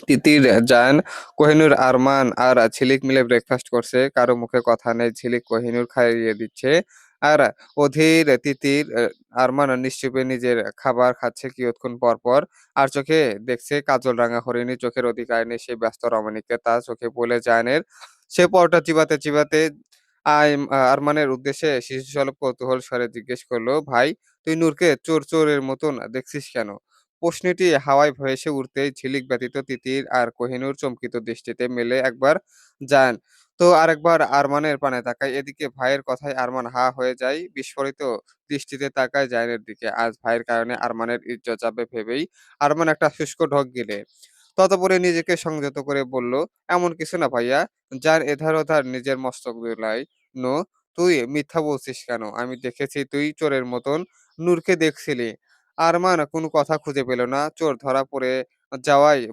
তিতির, জায়ান, কোহিনূর, আরমান আর ঝিলিক মিলে ব্রেকফাস্ট করছে। কারো মুখে কথা নেই। ঝিলিক কোহিনূর খাইয়ে দিচ্ছে। আর অধীর, তিতির, আরমান নিশ্চুপে নিজের খাবার খাচ্ছে কিয়ৎক্ষণ পর, পর। আর চোখে দেখছে কাজল-রাঙা হরিণী চোখের অধিকার নেই সেই ব্যস্ত রমণীকে। তার চোখে পড়লে জায়ানের। সে পরোটা চিবাতে, চিবাতে আরমানের উদ্দেশ্যে শিশুসুলভ কৌতূহল স্বরে জিজ্ঞেস করল, "ভাই, তুই নূরকে চোর-চোরের মতন দেখছিস কেন?" প্রশ্নটি হাওয়ায় ভেসে উঠতেই ঝিলিক ব্যতীত তিতির আর কোহিনূর চমকিত দৃষ্টিতে মেলে একবার যান। তো আরেকবার আরমানের পানে তাকায়। এদিকে ভাইয়ের কথায় আরমান হা হয়ে যায়। বিস্ফোরিত দৃষ্টিতে তাকায় জায়ানের দিকে। আজ ভাইয়ের কারণে আরমানের ইজ্জত যাবে ভেবেই আরমান একটা শুষ্ক ঢোক গিলে ততপরে নিজেকে সংযত করে বলল, "এমন কিছু না ভাইয়া।" যার এধার-ওধার নিজের মস্তক দোলায়। "নো, তুই মিথ্যা বলছিস কেন? আমি দেখেছি তুই চোরের মতন নূরকে দেখছিলি।" আরমান কোনো কথা খুঁজে পেল না। চোর ধরা পড়ে যাওয়ায়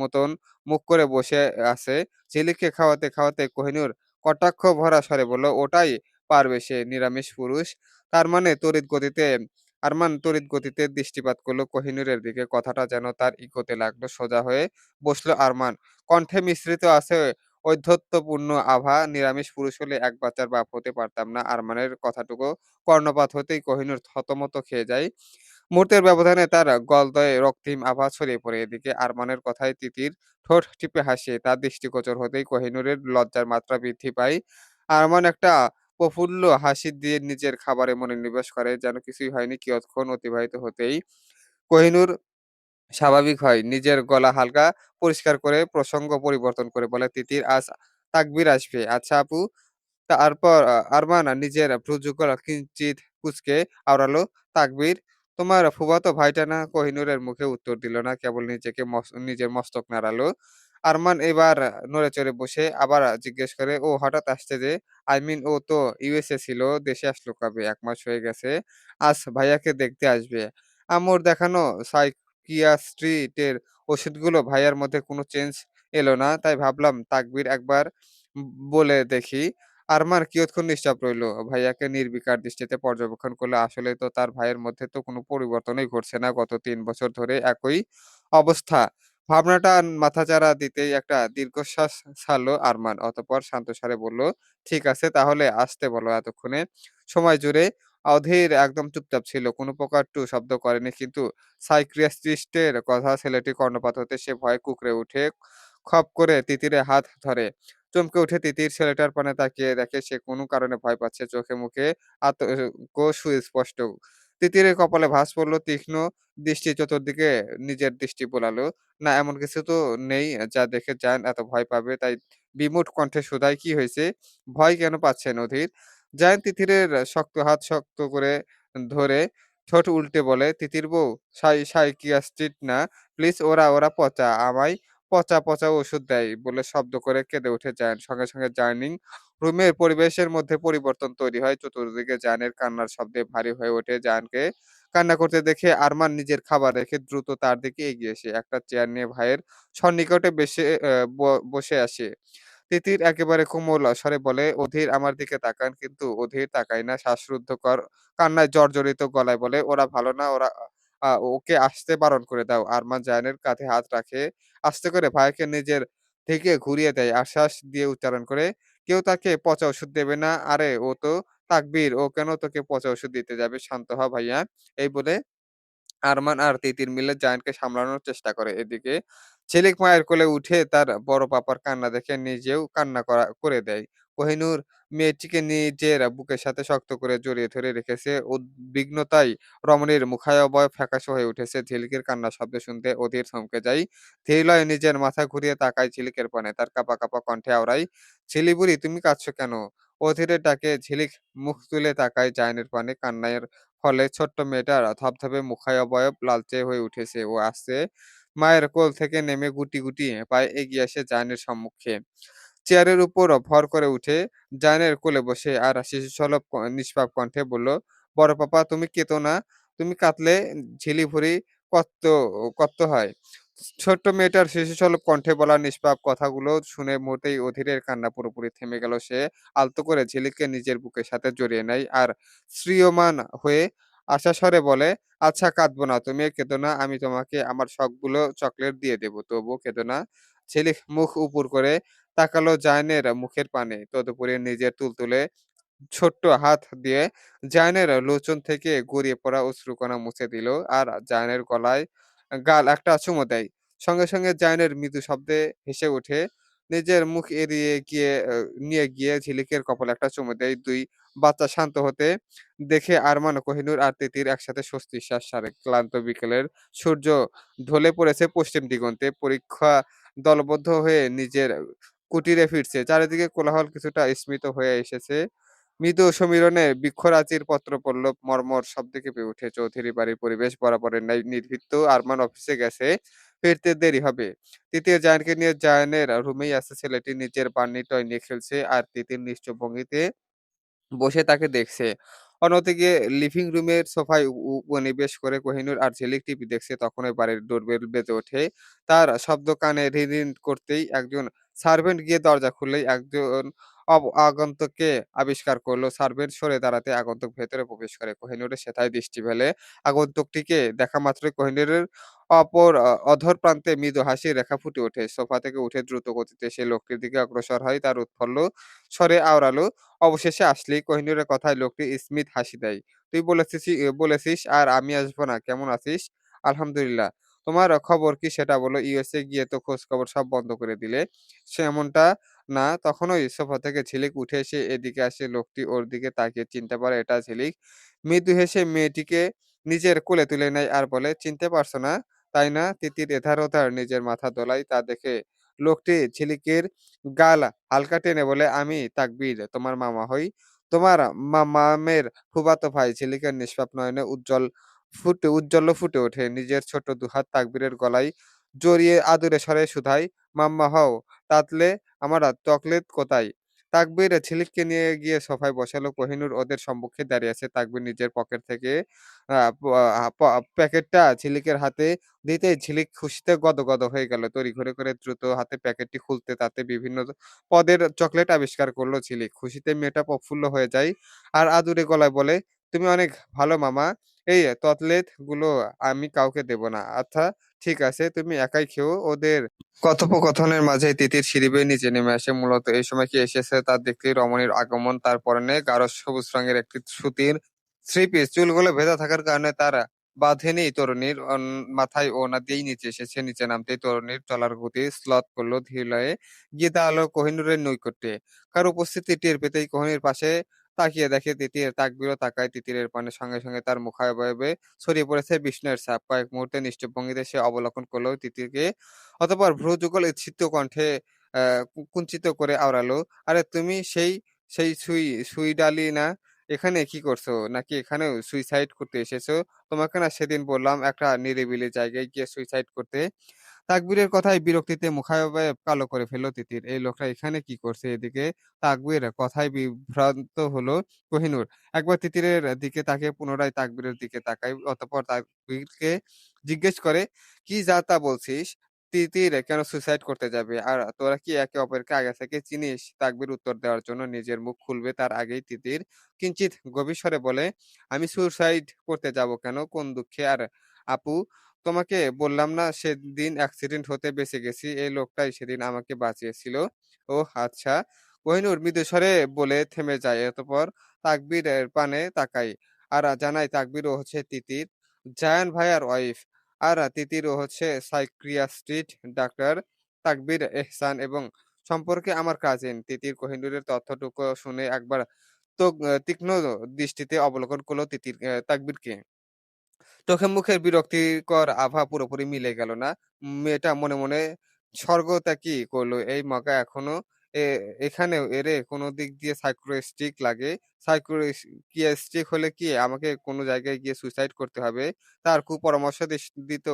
মতন মুখ করে বসে আছে। ঝিলিককে খাওয়াতে, খাওয়াতে কোহিনূর কটাক্ষ ভরা স্বরে বলল, "ওটাই পারবে সে, নিরামিষ পুরুষ।" তার মানে তড়িৎ গতিতে আরমান তড়িৎ গতিতে দৃষ্টিপাত করল কোহিনূরের দিকে। কথাটা যেন তার ইকোতে লাগলো। সোজা হয়ে বসল আরমান। কণ্ঠে মিশ্রিত আছে ঔদ্ধত্যপূর্ণ আভা। নিরামিষ পুরুষ হলে এক বাচ্চার বাপ হতে পারতাম না। আরমানের কথাটুকু কর্ণপাত হতেই কোহিনূর থতমত খেয়ে যায়। মুহূর্তের ব্যবধানে তার গলদয়ে রক্তিম আভা ছড়িয়ে পড়ে। এদিকে আরমানের কথায় তিতির ঠোঁট টিপে হাসে। তার দৃষ্টিগোচর হতেই কোহিনূরের লজ্জার মাত্রা বৃদ্ধি পায়। আরমান একটা প্রফুল্ল হাসি দিয়ে নিজের খাবারে মনোনিবেশ করে। যেন কিছুই হয়নি। কিয়ৎক্ষণ অতিবাহিত হতেই কোহিনূর স্বাভাবিক হয়। নিজের গলা হালকা পরিষ্কার করে প্রসঙ্গ পরিবর্তন করে বলে, "তিতির, আজ তাকবীর আসবে। আচ্ছা আপু?" তারপর আরমান নিজের ভ্রুযুগল কিঞ্চিৎ কুঁচকে আওড়ালো, "তাকবীর? তোমার ফুফাতো ভাইটা না?" কোহিনূরের মুখে উত্তর দিল না, কেবল নিজেকে নিজের মস্তক নাড়ালো। আরমান এবার নড়েচড়ে বসে আবার জিজ্ঞেস করে, "ও হঠাৎ আসছে যে? আই মিন ও তো ইউএসএ ছিল, দেশে আসলো কবে? ১ মাস হয়ে গেছে। আজ ভাইয়াকে দেখতে আসবে।" আম্মুর দেখানো সাইকিয়াট্রিস্টের ওষুধগুলো ভাইয়ার মধ্যে কোনো চেঞ্জ এলো না, তাই ভাবলাম তাকবীর একবার বলে দেখি। আরমান কিয়ৎক্ষণ নিশ্চুপ রইল। ভাইয়াকে নির্বিকার দৃষ্টিতে পর্যবেক্ষণ করল। আসলেই তো তার ভাইয়ের মধ্যে তো কোনো পরিবর্তনই ঘটছে না। গত ৩ বছর ধরে একই অবস্থা। ভাবনাটা মাথাচাড়া দিতেই একটা দীর্ঘশ্বাস ছাড়ল আরমান। অতঃপর শান্ত স্বরে বলল, "ঠিক আছে, তাহলে আসতে বলো।" এতক্ষণে সময় জুড়ে অধীর একদম চুপচাপ ছিল। কোনো প্রকার টু শব্দ করেনি। কিন্তু সাইকিয়াট্রিস্টের কথা ছেলেটির কর্ণপাত হতে সে ভয়ে কুঁকড়ে উঠে খপ করে তিতিরের হাত ধরে। চমকে উঠে তিতির ছেলেটার পানে তাকিয়ে দেখে সে কোনো কারণে ভয় পাচ্ছে। চোখে মুখে আতঙ্ক সুস্পষ্ট। তিতিরের কপালে ভাঁজ পড়ল। তীক্ষ্ণ দৃষ্টি চতুর্দিকে নিজের দৃষ্টি বুলালো। না, এমন কিছু তো নেই যা দেখে জায়ান এত ভয় পাবে। তাই বিমূঢ় কণ্ঠে শুধায়, "কি হইছে? ভয় কেন পাচ্ছেন অধীর?" জায়ান তিতিরের শক্ত হাত শক্ত করে ধরে ঠোঁট উল্টে বলে, "তিতির বউ, সাইকিয়াট্রিস্ট না। প্লিজ, ওরা পচা। আমায় পচা, পচা ওষুধ দেয়" বলে শব্দ করে কেঁদে ওঠে জায়ান। সঙ্গে, সঙ্গে ডাইনিং রুমের পরিবেশের মধ্যে পরিবর্তন তৈরি হয়। চতুর্দিকে জায়ানের কান্নার শব্দে ভারী হয়ে ওঠে। জায়ানকে কান্না করতে দেখে আরমান নিজের খাবার রেখে দ্রুত তার দিকে এগিয়ে এসে একটা চেয়ার নিয়ে ভাইয়ের সন্নিকটে বেশে বসে আসে। তিতির একেবারে কোমল স্বরে বলে, "অধীর, আমার দিকে তাকান।" কিন্তু অধীর তাকায় না। শ্বাসরুদ্ধকর কান্নায় জর্জরিত গলায় বলে, "ওরা ভালো না। ওকে আসতে বারণ করে দাও।" আরমান জায়ানের কাঁধে হাত রাখে। আস্তে করে ভাইয়াকে নিজের থেকে ঘুরিয়ে দেয়। আশ্বাস দিয়ে উচ্চারণ করে, "কেউ তাকে পচা ওষুধ দেবে না। আরে ও তো তাকবীর, ও কেন তোকে পচা ওষুধ দিতে যাবে? শান্ত হ ভাইয়া।" এই বলে আরমান আর তিতির মিলে জায়ানকে সামলানোর চেষ্টা করে। এদিকে ঝিলিক মায়ের কোলে উঠে তার বড় পাপার কান্না দেখে নিজেও কান্না করে দেয়। কোহিনূর মেয়েটিকে নিজের বুকের সাথে শক্ত করে জড়িয়ে ধরে রেখেছে। উদ্বিগ্নতায় রমণীর মুখায়বয় ফ্যাকাশে হয়ে উঠেছে। ঝিলিকের কান্নার শব্দ শুনতে অধীর থমকে যায়। ধীরলয়ে নিজের মাথা ঘুরিয়ে তাকায় ঝিলিকের পানে। তার কাঁপা, কাঁপা কণ্ঠে আওড়ায়, "ঝিলি বুড়ি, তুমি কাঁদছো কেন?" অধীরের ডাকে ঝিলিক মুখ তুলে তাকায় জায়ানের পানে। কান্নার ফলে ছোট্ট মেয়েটার ধবধবে মুখায়বয়ব লালচে হয়ে উঠেছে। ও আস্তে মায়ের কোল থেকে নেমে গুটি, গুটি পায়ে এগিয়ে আসে জায়ানের সম্মুখে। চেয়ারের উপর ভর করে উঠে জায়ানের কোলে বসে আর শিশুসুলভ নিষ্পাপ কণ্ঠে বলল, "বড় পাপা, তুমি কেঁদো না। তুমি কাঁদলে ঝিলিভুড়ি কত্ত কত্ত হয়।" ছোট্ট মেয়েটার শিশুসুলভ কণ্ঠে বলা নিষ্পাপ কথাগুলো শুনে মুহূর্তেই অধীরের কান্না পুরোপুরি থেমে গেল। সে আলতো করে ঝিলিককে নিজের বুকের সাথে জড়িয়ে নেয় আর শ্রিয়মাণ হয়ে আশার স্বরে বলে, "আচ্ছা কাঁদবো না। তুমিও কেঁদো না। আমি তোমাকে আমার সবগুলো চকলেট দিয়ে দেব। তবুও কেঁদো না।" ঝিলিক মুখ উপুড় করে তাকালো জায়ানের মুখের পানে। তদুপরি নিজের তুলতুলে ছোট্ট হাত দিয়ে জায়ানের লোচন থেকে গড়িয়ে পড়া অশ্রুকণা মুছে দিল। আর জায়ানের গলায় গাল একটা চুমু দেয়। সঙ্গে, সঙ্গে জায়ানের মৃদু শব্দে হেসে ওঠে। নিজের মুখ এড়িয়ে গিয়ে নিয়ে গিয়ে ঝিলিকের কপালে একটা চুমু দেয়। ২ বাচ্চা শান্ত হতে দেখে আরমান, কোহিনূর আর তিতির একসাথে স্বস্তিশ্বাস ছাড়ে। ক্লান্ত বিকেলের সূর্য ঢলে পড়েছে পশ্চিম দিগন্তে। পরীক্ষা দলবদ্ধ হয়ে নিজের কুটিরে ফিরছে। চারিদিকে কোলাহল কিছুটা স্মিত হয়ে এসেছে। মৃদু সমীরণে বৃক্ষরাজির পত্রপল্লব মর্মর শব্দে কেঁপে ওঠে। চৌধুরী বাড়ির পরিবেশ বরাবরের ন্যায় নির্লিপ্ত। আরমান অফিসে গেছে, ফিরতে দেরি হবে। তৃতীয় জায়ানকে নিয়ে জায়ানের রুমেই আছে ছেলেটি। নিজের বার্নি টয় নিয়ে খেলছে আর তিতির নিশ্চুপ ভঙ্গিতে বসে তাকে দেখছে। অন্যদিকে লিভিং রুমের সোফায় উপনিবেশ করে কোহিনূর আর ঝিলিক টিভি দেখছে। তখনই বাড়ির ডোরবেল বেজে ওঠে। তার শব্দ কানে রিন করতেই একজন সার্ভেন্ট গিয়ে দরজা খুললেই একজন আগন্তুককে আবিষ্কার করল। সার্ভেন্ট সরে দাঁড়াতে আগন্তুক ভেতরে প্রবেশ করে। কোহিনূরের সেথায় দৃষ্টি ফেলে। আগন্তুকটিকে দেখা মাত্রই কোহিনূরের অপর অধর প্রান্তে মৃদু হাসির রেখা ফুটে ওঠে। সোফা থেকে উঠে দ্রুত গতিতে সে লোকটির দিকে অগ্রসর হয়। তার উৎফুল্ল স্বরে আওড়ালো, "অবশেষে আসলি।" কোহিনূরের কথায় লোকটি স্মিত হাসি দেয়। "তুই বলেছিস আর আমি আসবো না। কেমন আছিস?" "আলহামদুলিল্লাহ। তোমার খবর কি সেটা বলো। ইউএসএ গিয়ে তো খোঁজখবর সব বন্ধ করে দিলে।" সে এমনটা না। তখনই সোফা থেকে ঝিলিক উঠে এসে এদিকে আসে। লোকটি ওর দিকে তাকিয়ে চিনতে পারে এটা ঝিলিক। মৃদু হেসে মেয়েটিকে নিজের কোলে তুলে নেয় আর বলে, "চিনতে পারছো না, তাই না?" তিতির এধার-ওধার নিজের মাথা দোলায়। তা দেখে লোকটি ঝিলিকের গাল হালকা টেনে বলে, "আমি তাকবীর, তোমার মামা হই। তোমার মামামের ফুফাতো ভাই।" ঝিলিকের নিষ্পাপ নয়নে উজ্জ্বল্য ফুটে ওঠে। নিজের ছোট দুহাত তাকবীরের গলায় জড়িয়ে আদুরে স্বরে শুধায়, "মাম্মা হও, তাতলে আমার চকলেট কোথায়?" তাকবীর ঝিলিককে নিয়ে গিয়ে সোফায় বসালো। কোহিনূর ওদের সম্মুখে দাঁড়িয়ে আছে। তাকবীর নিজের পকেট থেকে আ প আ প প্যাকেটটা ঝিলিকের হাতে দিতেই ঝিলিক খুশিতে গদগদ হয়ে গেল। তড়িঘড়ি করে দ্রুত হাতে প্যাকেটটি খুলতে তাতে বিভিন্ন পদের চকলেট আবিষ্কার করল ঝিলিক। খুশিতে মেয়েটা প্রফুল্ল হয়ে যায় আর আদুরে গলায় বলে, "তুমি অনেক ভালো মামা। এই চকলেট গুলো আমি কাউকে দেব না।" "আচ্ছা, ঠিক আছে। তুমি একাই খেও।" ওদের কথোপকথনের মাঝে তিতির সিঁড়ি বেয়ে নিচে নেমে আসে। মূলত এই সময় কে এসেছে তা দেখলেই রমণীর আগমন। তার পরনে গাঢ় সবুজ রঙের একটি সুতির থ্রি পিস। চুলগুলো ভেজা থাকার কারণে তার বাঁধেনি তরুণীর। মাথায় ওড়না দিয়েই নিচে এসেছে। নিচে নামতেই তরুণীর চলার গতি শ্লথ করল ধীর লয়ে। গিয়ে দাঁড়ালো কোহিনূরের নৈকট্যে। কারো উপস্থিতি টের পেতেই কোহিনূর পাশে তাকিয়ে দেখে তিতির। তাকবীরও তাকায় তিতিরের পানে। সঙ্গে, সঙ্গে তার মুখাবয়বে ছড়িয়ে পড়েছে বিস্ময়ের ছাপ। কয়েক মুহূর্তে নিশ্চুপ ভঙ্গিতে সে অবলোকন করল তিতিরকে। অতঃপর ভ্রূযুগল ঈপ্সিত কণ্ঠে আ কুঞ্চিত করে আওড়ালো, "আরে তুমি সেই সুইডালি না? এখানে কি করছো? নাকি এখানেও সুইসাইড করতে এসেছো? তোমাকে না সেদিন বললাম একটা নিরিবিলি জায়গায় গিয়ে সুইসাইড করতে?" তাকবীরের কথায় বিরক্তিতে মুখাবয়ব কালো করে ফেলল তিতির। এই লোকটা এখানে কি করছে? এদিকে তাকবীর কথায় বিভ্রান্ত হলো কোহিনূর। একবার তিতিরের দিকে তাকিয়ে পুনরায় তাকবীরের দিকে তাকায়। অতঃপর তাকবীরকে জিজ্ঞেস করে, "কি যা তা বলছিস? তিতির কেন সুইসাইড করতে যাবে? আর তোরা কি একে অপরকে আগে থেকে চিনিস?" তাকবীর উত্তর দেওয়ার জন্য নিজের মুখ খুলবে তার আগেই তিতির কিঞ্চিৎ গভীর স্বরে বলে, "আমি সুইসাইড করতে যাব কেন? কোন দুঃখে? আর আপু, তোমাকে বললাম না সেদিন অ্যাক্সিডেন্ট হতে বেঁচে গেছি। এই লোকটাই সেদিন আমাকে বাঁচিয়েছিল।" "ওহ আচ্ছা।" কোহিনূর মৃদুস্বরে বলে থেমে যায়। অতঃপর তাকবীরের পানে তাকায়। আর জানায় তাকবীর ও হচ্ছে তিতির, জায়ান ভাইয়ার ওয়াইফ। আর তিতির ও হচ্ছে সাইকিয়াট্রিস্ট ডাক্তার তাকবীর এহসান এবং সম্পর্কে আমার কাজিন। তিতির কোহিনূরের তথ্যটুকু শুনে একবার তীক্ষ্ণ দৃষ্টিতে অবলোকন করল তাকবীরকে। চোখে মুখের বিরক্তিকর আভা পুরোপুরি মিলে গেল না। মেয়েটা মনে, মনে স্বর্গত্যাগী করল। এই মগা এখনো এ এখানেও এরে কোন দিক দিয়ে সাইকিয়াট্রিস্ট লাগে। সাইকিয়াট্রিস্ট হলে কি আমাকে কোন জায়গায় গিয়ে সুইসাইড করতে হবে? তার কুপরামর্শ দিত।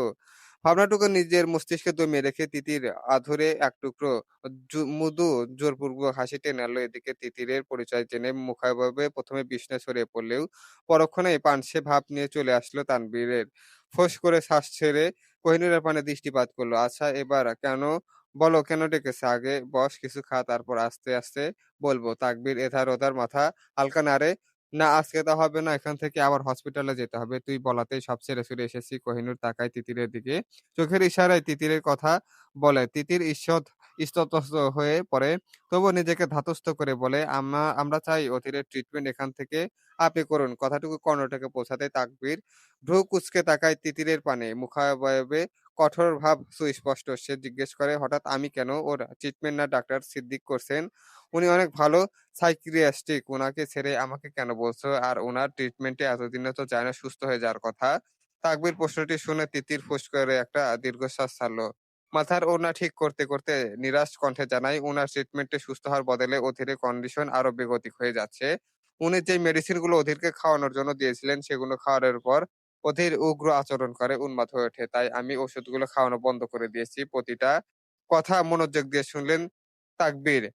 ভাবনাটুকু নিজের মস্তিষ্কে দমিয়ে রেখে তিতির আধরে এক টুকরো মৃদু জোরপূর্বক হাসি টেনে আনলো। এদিকে তিতিরের পরিচয় জেনে মুখাবয়বে ১ম এ বিস্ময় ছড়িয়ে পড়লেও পরক্ষণেই পানসে ভাব নিয়ে চলে আসলো তানভীরের। ফোঁস করে শ্বাস ছেড়ে কোহিনূরের পানে দৃষ্টিপাত করল। "আচ্ছা এবার বলো কেন ডেকেছে? আগে বস, কিছু খা, তারপর আস্তে, আস্তে বলবো।" তাকবীর এধার ওধার মাথা হালকা নাড়ে। না আজকে তো হবে না। এখান থেকে আবার হসপিটালে যেতে হবে। তুই বলাতেই সব ছেড়ে ছুড়ে এসেছি। কোহিনূর তাকায় তিতিরের দিকে। চোখের ইশারায় তিতিরের কথা বলে। তিতির ইস্ততস্ত হয়ে পড়ে। তবুও নিজেকে ধাতস্থ করে বলে, আমরা চাই অধীরের ট্রিটমেন্ট এখান থেকে আপনি করুন।" কথাটুকু কর্ণটাকে পৌঁছাতেই তাকবীর ভ্রু কুঁচকে তাকায় তিতিরের পানে। মুখাবয়বে কঠোর ভাব সুস্পষ্ট। সে জিজ্ঞেস করে, "হঠাৎ আমি কেন? ওর ট্রিটমেন্ট না ডাক্তার সিদ্দিক করছেন? উনি অনেক ভালো সাইকিয়াট্রিস্ট উনাকে ছেড়ে আমাকে কেন বলছো? আর উনার ট্রিটমেন্টে এতদিনে তো চায়না সুস্থ হয়ে যাওয়ার কথা। তাকবীর প্রশ্নটি শুনে তিতির ফুঁস করে একটা দীর্ঘশ্বাস ছাড়ল। মাথার ওড়না ঠিক করতে নিরাশ কণ্ঠে জানায়, উনার ট্রিটমেন্টে সুস্থ হওয়ার বদলে অধীরের কন্ডিশন আরো বেগতিক হয়ে যাচ্ছে। উনি যে মেডিসিনগুলো অধীরকে খাওয়ানোর জন্য দিয়েছিলেন সেগুলো খাওয়ানোর পর অধীর উগ্র আচরণ করে উন্মাদ হয়ে ওঠে। তাই আমি ওষুধগুলো খাওয়ানো বন্ধ করে দিয়েছি। প্রতিটা কথা মনোযোগ দিয়ে শুনলেন তাকবীর।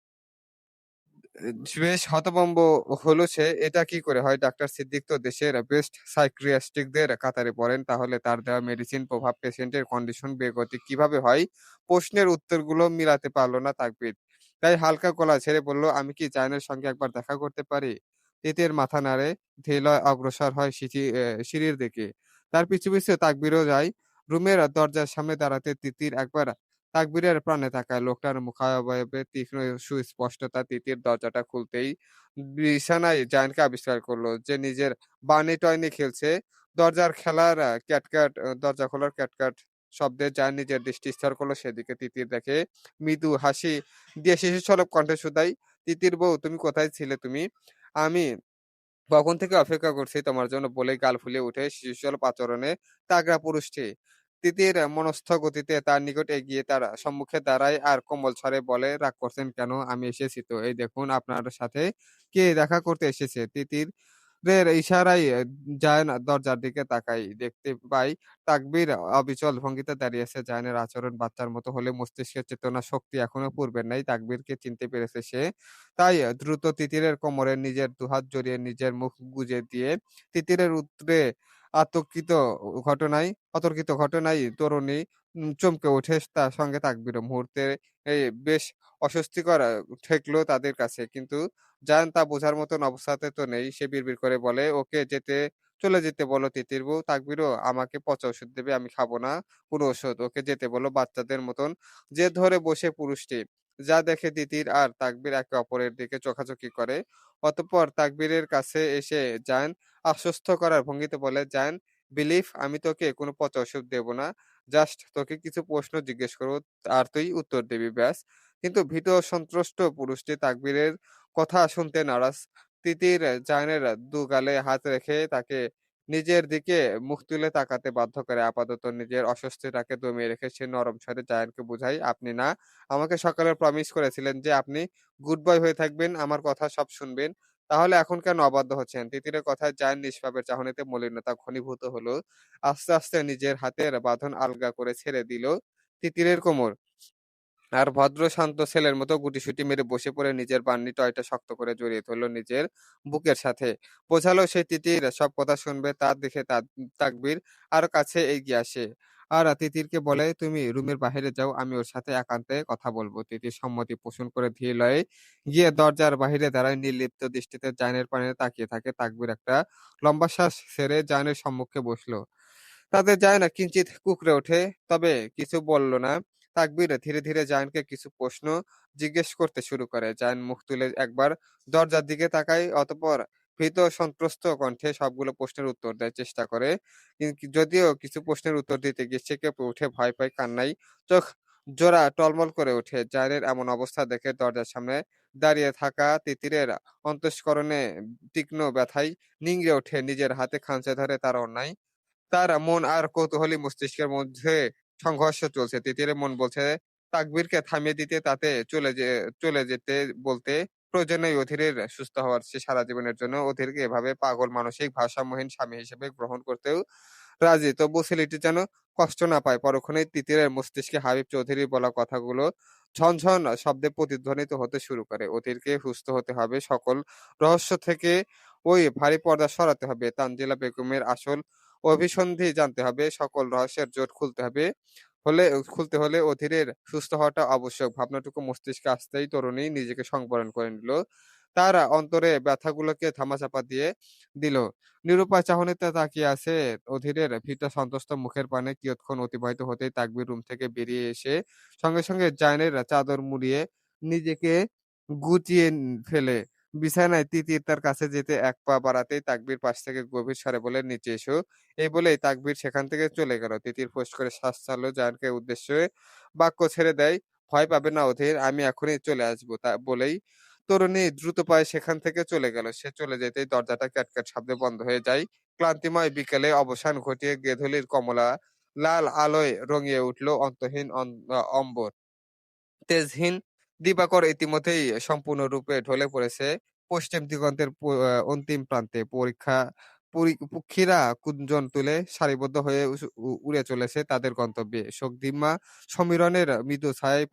বেশ হতভম্ব হলো সে। এটা কি করে হয়? ডাক্তার সিদ্দিক তো দেশের বেস্ট সাইকিয়াট্রিস্ট দের কাতারে পড়েন। তাহলে তার দেওয়া মেডিসিন প্রভাব পেশেন্টের কন্ডিশন বেগতিক কিভাবে হয়? প্রশ্নের উত্তরগুলো মিলাতে পারল না তাকবীর। তাই হালকা গলা ছেড়ে বলল, "আমি কি জায়ানের সঙ্গে একবার দেখা করতে পারি?" তিতির মাথা নাড়ে, ধীর অগ্রসর হয় সিঁড়ির দিকে। তার পিছু তাকবীরও যায়। রুমের দরজার সামনে দাঁড়াতে তিতির একবার তাকবীরের প্রাণে তাকায়। লোকটার মুখাবয়বে তীক্ষ্ণ সুস্পষ্টতা। তিতির দরজাটা খুলতেই বিছানায় জায়ান্টকে আবিষ্কার করল, যে নিজের বার্নি টয় নিয়ে খেলছে। দরজা খোলার ক্যাটক্যাট শব্দে জায়ান নিজের দৃষ্টি স্থির করল সেদিকে। তিতির দেখে মৃদু হাসি দিয়ে শিশুসুলভ কণ্ঠে শুধায়, "তিতির বউ, তুমি কোথায় ছিলে তুমি? আমি কখন থেকে অপেক্ষা করছি তোমার জন্য" বলেই গাল ফুলিয়ে উঠে শিশুসুলভ আচরণে তাগড়া পুরুষটি। তিতির মনস্থ গতিতে তার নিকট এগিয়ে তার সম্মুখে দাঁড়ায় আর কোমল স্বরে বলে, "রাগ করছেন কেন? আমি এসেছি তো। এই দেখুন আপনার সাথে কে দেখা করতে এসেছে।" তিতির রের ইশারায় জায়ান দরজার দিকে তাকাই। দেখতে পাই তাকবীর অবিচল ভঙ্গিতে দাঁড়িয়ে আছে। জায়ানের আচরণ বাচ্চার মতো হলে মস্তিষ্কের চেতনা শক্তি এখনো পূর্বের নাই। তাকবীরকে চিনতে পেরেছে সে। তাই দ্রুত তিতিরের কোমরে নিজের দুহাত জড়িয়ে নিজের মুখ গুজে দিয়ে তিতিরের উদ্রে আতঙ্কিত অতর্কিত ঘটনায় তরুণী চমকে ওঠে। তার সঙ্গে তাকবীরও। মুহূর্তে এই বেশ অস্বস্তিকর ঠেকলো তাদের কাছে। কিন্তু জায়ান তা বোঝার মতন অবস্থাতে তো নেই। সে বিড়বিড় করে বলে, "ওকে চলে যেতে বলো তিতির বউ।" তাকবীরও, "আমাকে পচা ওষুধ দেবে, আমি খাবো না কোনো ওষুধ। ওকে যেতে বলো।" বাচ্চাদের মতন জেদ ধরে বসে পুরুষটি। যা দেখে তিতির আর তাকবীর একে অপরের দিকে চোখাচোখি করে। অতঃপর তাকবীরের কাছে এসে জায়ান আশ্বস্ত করার ভঙ্গিতে বলে, "জায়ান, বিলিভ আমি তোকে কোনো পচা ওষুধ দেব না। জাস্ট তোকে কিছু প্রশ্ন জিজ্ঞেস করব আর তুই উত্তর দিবি ব্যাস।" কিন্তু ভীত সন্ত্রস্ত পুরুষটি তাকবীরের কথা শুনতে নারাজ। তিতির জায়ানের গালে হাত রেখে তাকে নিজের দিকে মুখ তুলে তাকাতে বাধ্য করে। আপাতত নিজের অস্বস্তিটাকে দমিয়ে রেখে সে নরম স্বরে জায়ানকে বুঝায়, "আপনি না আমাকে সকালে প্রমিস করেছিলেন যে আপনি গুড বয় হয়ে থাকবেন, আমার কথা সব শুনবেন। তাহলে এখন কেন অবাধ্য হচ্ছেন?" তিতিরের কথায় জায়ান নিষ্পাপের চাহনিতে মলিনতা ঘনীভূত হলো। আস্তে নিজের হাতের বাঁধন আলগা করে ছেড়ে দিল তিতিরের কোমর। আর ভদ্র শান্ত ছেলের মতো গুটিসুটি মেরে বসে পড়ে নিজের বার্নি টয়টা শক্ত করে জড়িয়ে ধরল নিজের বুকের সাথে। বোঝালো সে তিতির সব কথা শুনবে। তার দেখে তাকবীর আরো কাছে এগিয়ে আসে। আর তিতিরকে বলে, "তুমি রুমের বাহিরে যাও, আমি ওর সাথে একান্তে কথা বলবো।" তিতির সম্মতি পোষণ করে ধীর লয়ে গিয়ে দরজার বাহিরে দাঁড়ায়। নির্লিপ্ত দৃষ্টিতে জায়নের পানে তাকিয়ে থাকে। তাকবীর একটা লম্বা শ্বাস ছেড়ে জায়নের সম্মুখে বসলো। তাতে জায়না কিঞ্চিৎ কুঁকড়ে ওঠে, তবে কিছু বলল না। তাকবীর ধীরে জায়ানকে কিছু প্রশ্ন জিজ্ঞেস করতে শুরু করে। জায়ান মুখ তুলে একবার দরজার দিকে তাকায়, অতঃপর ভীত সন্ত্রস্ত কণ্ঠে সবগুলো প্রশ্নের উত্তর দেয় চেষ্টা করে। যদিও কিছু প্রশ্নের উত্তর দিতে গিয়ে সে কেঁপে ওঠে, ভয় পায়, কান্নায় চোখ জোড়া টলমল করে ওঠে। জায়ানের এমন অবস্থা দেখে দরজার সামনে দাঁড়িয়ে থাকা তিতিরের অন্তঃস্করণে তীক্ষ্ণ ব্যথায় নিংড়ে ওঠে। নিজের হাতে খামচে ধরে তার অন্যায়। তার মন আর কৌতূহলী মস্তিষ্কের মধ্যে সংঘর্ষ চলছে। তিতিরের মন বলছে তাকবীরকে থামিয়ে দিতে, তাতে চলে যেতে বলতে। প্রয়োজন নেই অধীরের সুস্থ হওয়ার। সে সারা জীবনের জন্য অধীরকে এভাবে পাগল মানসিক ভারসাম্যহীন স্বামী হিসেবে গ্রহণ করতেও রাজি। তবুও ছেলেটি যেন কষ্ট না পায়। পরক্ষণেই তিতিরের মস্তিষ্কে হাবিব চৌধুরীর বলা কথাগুলো ঝনঝন শব্দে প্রতিধ্বনিত হতে শুরু করে। অধীরকে সুস্থ হতে হবে, সকল রহস্য থেকে ওই ভারী পর্দা সরাতে হবে, তানজিলা বেগমের আসল অভিসন্ধি জানতে হবে, সকল রহস্যের জোট খুলতে হলে অধীরের সুস্থ হওয়াটা আবশ্যক। ভাবনাটুকু মস্তিষ্কে আসতেই তরুণী নিজেকে সংবরণ করে নিল। তার অন্তরে ব্যথাগুলোকে ধামাচাপা দিয়ে দিল। নিরুপায় চাহনিতে তাকিয়ে আছে অধীরের ভীত সন্ত্রস্ত মুখের পানে কিয়ৎক্ষণ অতিবাহিত হতেই তাকবীর রুম থেকে বেরিয়ে এসে সঙ্গে জায়নের চাদর মুড়িয়ে নিজেকে গুটিয়ে ফেলে বিছানায় তিতির তার কাছে যেতে এক পা বাড়াতেই তাকবীর পাশ থেকে গভীর স্বরে বলে, "নিচে এসো।" এই বলেই তাকবীর সেখান থেকে চলে গেল। তিতির ফোঁস করে শ্বাস ছাড়ল। জায়ানকে উদ্দেশ্যে বাক্য ছেড়ে দেয়, "ভয় পাবে না অধীর, আমি এখনই চলে আসবো।" তা বলেই তরুণী দ্রুত পায়ে সেখান থেকে চলে গেল। সে চলে যেতেই দরজাটা ক্যাটক্যাট শব্দে বন্ধ হয়ে যায়। ক্লান্তিময় বিকেলে অবসান ঘটিয়ে গেধুলির কমলা লাল আলোয় রঙিয়ে উঠল অন্তহীন অম্বর। তেজহীন দিবাকর ইতিমধ্যেই সম্পূর্ণরূপে ঢলে পড়েছে পশ্চিম দিগন্তের অন্তিম প্রান্তে। পক্ষীরা কুঞ্চন তুলে সারিবদ্ধ হয়ে উড়ে চলেছে তাদের গন্তব্যে। শোকদিম্মা সমীরণের মৃদু ছায়ায়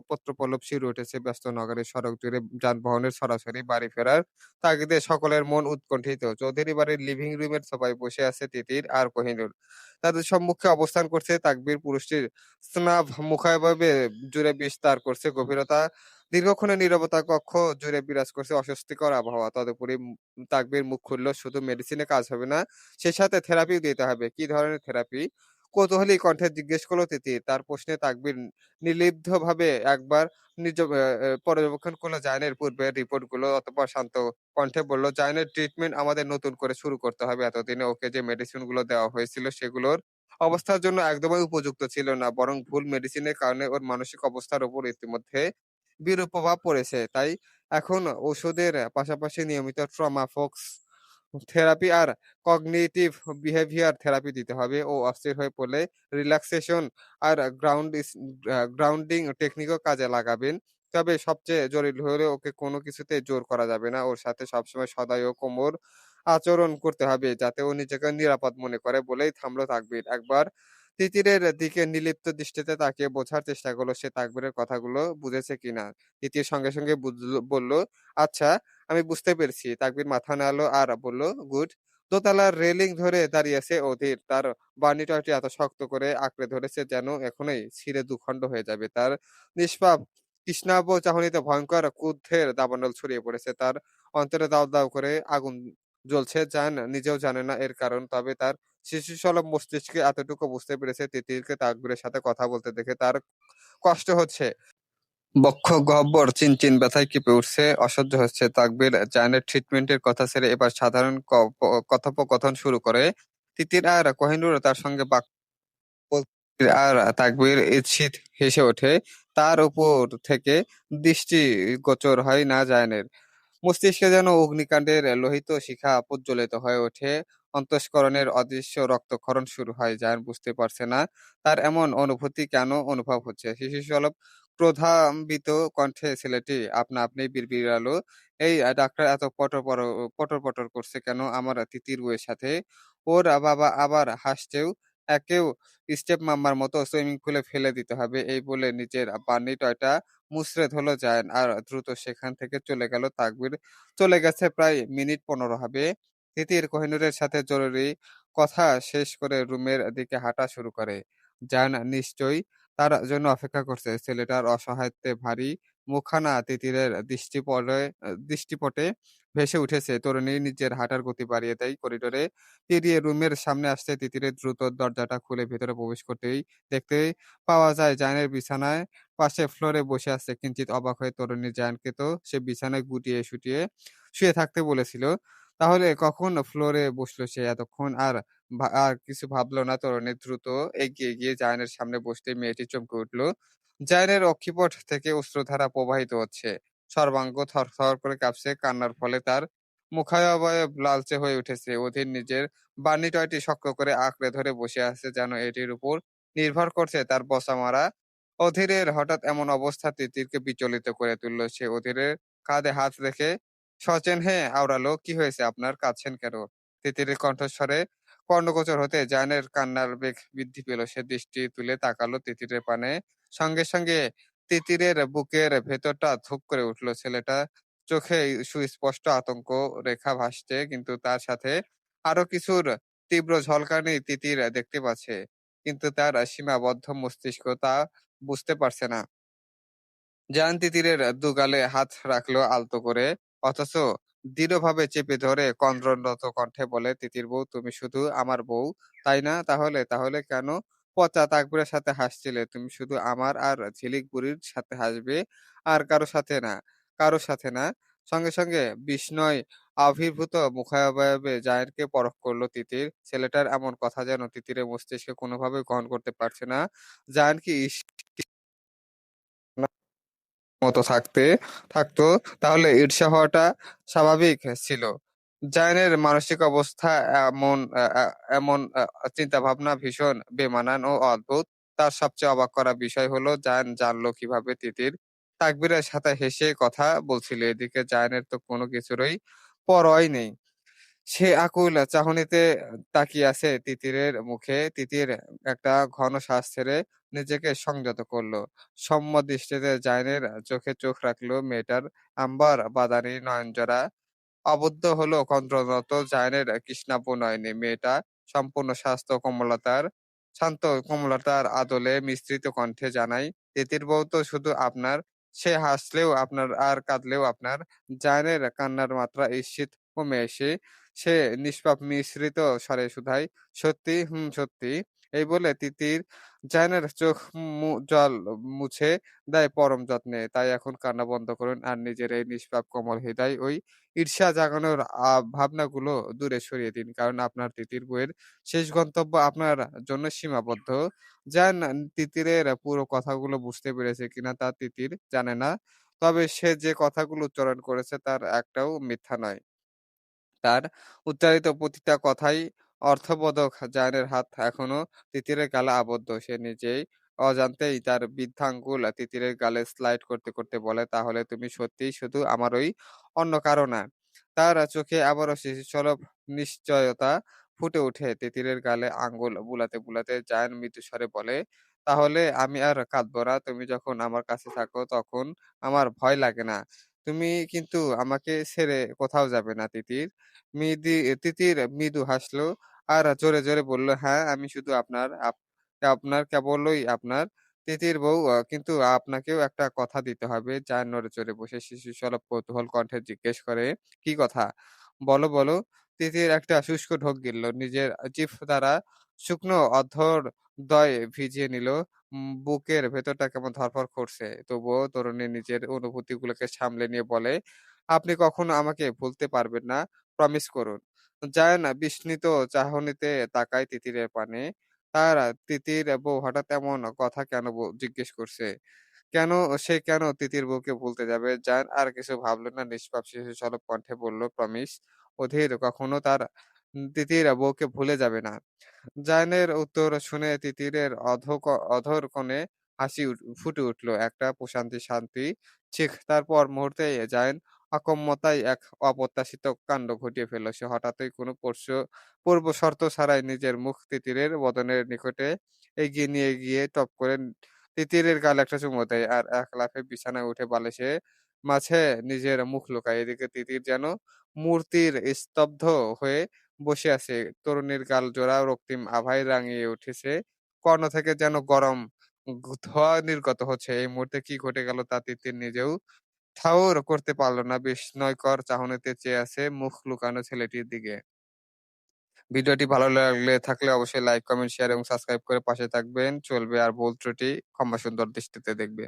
পত্রপল্লব শিউরে উঠেছে ব্যস্ত নগরের সড়ক জুড়ে যানবাহনের সরাসরি বাড়ি ফেরার তাগিদে সকলের মন উৎকণ্ঠিত। চৌধুরী বাড়ির লিভিং রুমের সোফায় বসে আছে তিতির আর কোহিনূর। তাদের সম্মুখে অবস্থান করছে তাকবীর। পুরুষটির স্নাব মুখাবয়বে জুড়ে বিস্তার করছে গভীরতা। দীর্ঘক্ষণের নীরবতা কক্ষ জুড়ে বিরাজ করছে অস্বস্তিকর আবহাওয়া। তদুপরি তাকবীর মুখ খুলল, শুধু মেডিসিনে কাজ হবে না, সেই সাথে থেরাপিও দিতে হবে। কি ধরনের থেরাপি? কৌতূহলী কণ্ঠে জিজ্ঞেস করল তিতির। তার প্রশ্নে তাকবীর নির্লিপ্তভাবে একবার নিজ পর্যবেক্ষণ করল জায়নের পূর্বের রিপোর্টগুলো। অতঃপর শান্ত কণ্ঠে বলল, "জায়নের ট্রিটমেন্ট আমাদের নতুন করে শুরু করতে হবে। এতদিনে ওকে যে মেডিসিনগুলো দেওয়া হয়েছিল সেগুলোর অবস্থার জন্য একদমই উপযুক্ত ছিল না। বরং ভুল মেডিসিনের কারণে ওর মানসিক অবস্থার উপর ইতিমধ্যে বিরূপ প্রভাব পড়েছে। তাই এখন ওষুধের পাশাপাশি নিয়মিত ট্রমা ফোকস থেরাপি আর কগনিটিভ বিহেভিয়ার থেরাপি দিতে হবে। ও অস্থির হয়ে পড়লে রিল্যাক্সেশন আর গ্রাউন্ডিং টেকনিকও কাজে লাগাবেন। তবে সবচেয়ে জরুরি হলো ওকে কোনো কিছুতেই জোর করা যাবে না। ওর সাথে সবসময় সদয় ও কোমল আচরণ করতে হবে যাতে ও নিজেকে নিরাপদ মনে করে।" বলেই থামল তাকবীর। একবার তিতিরের দিকে নির্লিপ্ত দৃষ্টিতে তাকিয়ে বোঝার চেষ্টা করল সে তাকবীরের কথাগুলো বুঝেছে কিনা। তিতির সঙ্গে বলল, "আচ্ছা, আমি বুঝতে পেরেছি।" তাকবীর মাথা নাড়ল আর বলল, "গুড।" দোতলার রেলিং ধরে দাঁড়িয়ে আছে অধীর। তার বার্নি টয়টি এত শক্ত করে আঁকড়ে ধরেছে যেন এখনই ছিঁড়ে দুখণ্ড হয়ে যাবে। তার নিষ্পাপ কৃষ্ণাভ চাহনিতে ভয়ংকর ক্রোধের দাবানল ছড়িয়ে পড়েছে। তার অন্তরে দাউ করে আগুন জ্বলছে। জান নিজেও জানে না এর কারণ। তবে তার শিশুসুলভ মস্তিষ্কে এতটুকু বুঝতে পেরেছে তিতিরকে তাকবীরের সাথে কথা বলতে দেখে তার কষ্ট হচ্ছে। বক্ষ গহ্বর চিনচিন ব্যথায় কেঁপে উঠছে। অসহ্য হচ্ছে। তাকবীর জায়ানের ট্রিটমেন্টের কথা ছেড়ে এবার সাধারণ কথোপকথন শুরু করে। তিতির আর কোহিনূরও তার সঙ্গে বলতে আর তাকবীর ঈষৎ হেসে ওঠে। তার উপর থেকে দৃষ্টিগোচর হয় না জায়ানের। মস্তিষ্কে যেন অগ্নিকাণ্ডের লোহিত শিখা প্রজ্বলিত হয়ে ওঠে। অন্তঃস্করণের অদৃশ্য রক্তক্ষরণ শুরু হয়। জায়ান বুঝতে পারছে না তার এমন অনুভূতি কেন অনুভব হচ্ছে। শিশুসুলভ ক্রোধান্বিত কণ্ঠে ছেলেটি আপনা আপনিই বিড়বিড়ালো, "এই ডাক্তার এত পটর করছে কেন আমার তিতির বউয়ের সাথে? ওর বাবা আবার হাসছেও। একেও স্টেপ মাম্মার মতো সুইমিং পুলে ফেলে দিতে হবে।" এই বলে নিজের বার্নি টয়টা মুচড়ে ধরল জায়ান আর দ্রুত সেখান থেকে চলে গেল তাকবীর। চলে গেছে প্রায় মিনিট ১৫ হবে। তিতির কোহিনূরের সাথে জরুরি কথা শেষ করে রুমের দিকে হাঁটা শুরু করে। জায়ান নিশ্চয়ই তার জন্য অপেক্ষা করছে। ছেলেটার অসহায়ত্বে ভারী মুখখানা তিতিরের দৃষ্টিপটে ভেসে উঠেছে। তরুণী নিজের হাঁটার গতি বাড়িয়ে দেয়। করিডোরে পেরিয়ে রুমের সামনে আসতে তিতিরের দ্রুত দরজাটা খুলে ভেতরে প্রবেশ করতেই দেখতে পাওয়া যায় জায়ানের বিছানায় পাশে ফ্লোরে বসে আছে। কিঞ্চিত অবাক হয়ে তরুণী জায়ানকে তো সে বিছানায় গুটিয়ে শুয়ে থাকতে বলেছিল। তাহলে কখন ফ্লোরে বসলো সে এতক্ষণ? আর কিছু ভাবল না তরুণী দ্রুত এগিয়ে গিয়ে জায়ানের সামনে বসতেই মেয়েটি চমকে উঠল। জায়ানের অক্ষিপট থেকে অশ্রুধারা প্রবাহিত হচ্ছে। সর্বাঙ্গ থরথর করে কাঁপছে। কান্নার ফলে তার মুখাবয়ব লালচে হয়ে উঠেছে। অধীর নিজের বার্নি টয়টি শক্ত করে আঁকড়ে ধরে বসে আছে যেন এটির উপর নির্ভর করছে তার বচা মারা। অধীরের হঠাৎ এমন অবস্থা তিতিরকে বিচলিত করে তুলল। সে অধীরের কাঁধে হাত রেখে সচেনহে আওড়ালো, "কি হয়েছে আপনার? কাঁদছেন কেন?" তিতিরের কণ্ঠস্বরে কর্ণগোচর হতে জায়ানের কান্নার বেগ বৃদ্ধি পেল। সে দৃষ্টি তুলে তাকালো তিতিরের পানে। সঙ্গে তিতিরের বুকের ভেতরটা ধুক করে উঠল। ছেলেটার চোখে সুস্পষ্ট আতঙ্ক রেখা ভাসছে, কিন্তু তার সাথে আরো কিছুর তীব্র ঝলকানি তিতির দেখতে পাচ্ছে। কিন্তু তার সীমাবদ্ধ মস্তিষ্ক তা বুঝতে পারছে না। জায়ান তিতিরের দুগালে হাত রাখলো আলতো করে। অথচ দৃঢ়ভাবে চেপে ধরে ক্রন্দনরত কণ্ঠে বলে তিতির বউ, "তুমি শুধু আমার বউ, তাই না? তাহলে কেন পচা তাকবীরের সাথে হাসছিলে? তুমি শুধু আমার আর ঝিলিক বুড়ির সাথে হাসবে, আর কারো সাথে না, কারো সাথে না।" সঙ্গে বিস্ময় আবির্ভূত মুখাবয়বে জায়ানকে পরখ করল তিতির। ছেলেটার এমন কথা যেন তিতিরের মস্তিষ্কে কোনোভাবেই গ্রহণ করতে পারছে না। জায়ান কি মতো থাকতো তাহলে ঈর্ষা হওয়াটা স্বাভাবিক ছিল। জায়ানের মানসিক অবস্থা এমন আ আ এমন চিন্তাভাবনা ভীষণ বেমানান ও অদ্ভুত। তার সবচেয়ে অবাক করা বিষয় হলো জায়ান জানলো কিভাবে তিতির তাকবীরের সাথে হেসে কথা বলছিল। এদিকে জায়ানের তো কোনো কিছুরই পরোয়াই নেই। সে আকুল চাহনিতে তাকিয়ে আছে তিতিরের মুখে। তিতির একটা ঘন শ্বাস ছেড়ে নিজেকে সংযত করল। সম্য দৃষ্টিতে জাইনের চোখে চোখ রাখল। মেয়েটার আম্বার বাদানি নয়নজোড়া আবদ্ধ হলো কন্দ্ররত জায়ানের কৃষ্ণাব্য নয়নে। মেয়েটা সম্পূর্ণ শান্ত কমলতার আদলে মিশ্রিত কণ্ঠে জানায়, "তিতির বউ তো শুধু আপনার। সে হাসলেও আপনার আর কাঁদলেও আপনার।" জায়ানের কান্নার মাত্রা ঈষৎ কমে এসে সে নিষ্পাপ মিশ্রিত স্বরে শুধায়, "সত্যি? হুম, সত্যি।" এই বলে তিতির জায়ানের চোখ জল মুছে দেয় পরম যত্নে। "তাই এখন কান্না বন্ধ করুন আর নিজের এই নিষ্পাপ কোমল হৃদয় ওই ঈর্ষা জাগানোর ভাবনাগুলো দূরে সরিয়ে দিন। কারণ আপনার তিতির বউয়ের শেষ গন্তব্য আপনার জন্য সীমাবদ্ধ।" তিতিরের পুরো কথাগুলো বুঝতে পেরেছে কিনা তা তিতির জানে না। তবে সে যে কথাগুলো উচ্চারণ করেছে তার একটাও মিথ্যা নয়। তার উচ্চারিত প্রতিটা কথাই অর্থবোধক। জায়ানের হাত এখনো তিতিরের গালে আবদ্ধ। সে নিজেই অজান্তেই তার বৃদ্ধা আঙ্গুল তিতিরের গালে স্লাইড করতে বলে, "তাহলে তুমি সত্যিই শুধু আমারই, অন্য কারো না?" তার চোখে আবারও শিশুসুলভ নিশ্চয়তা ফুটে ওঠে। তিতিরের গালে আঙ্গুল বুলাতে জায়ান মৃদু স্বরে বলে, "তাহলে আমি আর কাঁদব না। তুমি যখন আমার কাছে থাকো তখন আমার ভয় লাগে না। তুমি কিন্তু আমাকে ছেড়ে কোথাও যাবে না তিতির।" তিতির মৃদু হাসলো আর জোরে বলল, "হ্যাঁ, আমি শুধু আপনার কেবলই আপনার তিতির বউ। কিন্তু আপনাকেও একটা কথা দিতে হবে।" জায়ান নড়েচড়ে বসে শিশুসুলভ কৌতূহল কণ্ঠে জিজ্ঞেস করে, "কি কথা? বলো।" তিতির একটা শুষ্ক ঢোক গিলল। নিজের জিহ্ব দ্বারা শুকনো অধরদ্বয় ভিজিয়ে নিল। বুকের ভেতরটা কেমন ধড়ফড় করছে। তবুও তরুণী নিজের অনুভূতিগুলোকে সামলে নিয়ে বলে, "আপনি কখনো আমাকে ভুলতে পারবেন না। প্রমিস করুন।" জায়ান বিস্মিত চাহনিতে তাকায় তিতিরের পানে। তার তিতির বউ হঠাৎ এমন কথা কেন জিজ্ঞেস করছে? কেন তিতির বউকে ভুলতে যাবে? জায়ান আর কিছু ভাবল না। নিষ্পাপ শিশুসুলভ কণ্ঠে বলল, "প্রমিস।" অধীর কখনো তার তিতির বউকে ভুলে যাবে না। জায়ানের উত্তর শুনে তিতিরের অধর কোণে হাসি ফুটে উঠল। একটা প্রশান্তি শান্তি চিক। তারপর মুহূর্তেই জায়ান অকম্মতায় এক অপ্রত্যাশিত কাণ্ড ঘটিয়ে ফেলল। সে হঠাৎই কোনো পূর্ব শর্ত ছাড়াই নিজের মুখ তিতিরের বদনের নিকটে এগিয়ে নিয়ে গিয়ে টপ করে তিতিরের গালে একটা চুমু দেয়। আর এক লাফে বিছানায় উঠে বালিশের মাঝে নিজের মুখ লুকায়। এদিকে তিতির যেন মূর্তির স্তব্ধ হয়ে বসে আছে। তরুণীর গাল জোড়া রক্তিম আভায় রাঙিয়ে উঠেছে। কর্ণ থেকে যেন গরম ধোঁয়া নির্গত হচ্ছে। এই মুহূর্তে কি ঘটে গেল তা তিতির নিজেও ঠাউর করতে পারল না। বিস্ময়কর চাহনিতে চেয়ে আছে মুখ লুকানো ছেলেটির দিকে। ভিডিওটি ভালো লাগলে থাকলে অবশ্যই লাইক, কমেন্ট, শেয়ার এবং সাবস্ক্রাইব করে পাশে থাকবেন। চলবে আর ভুল ত্রুটি ক্ষমা সুন্দর দৃষ্টিতে দেখবেন।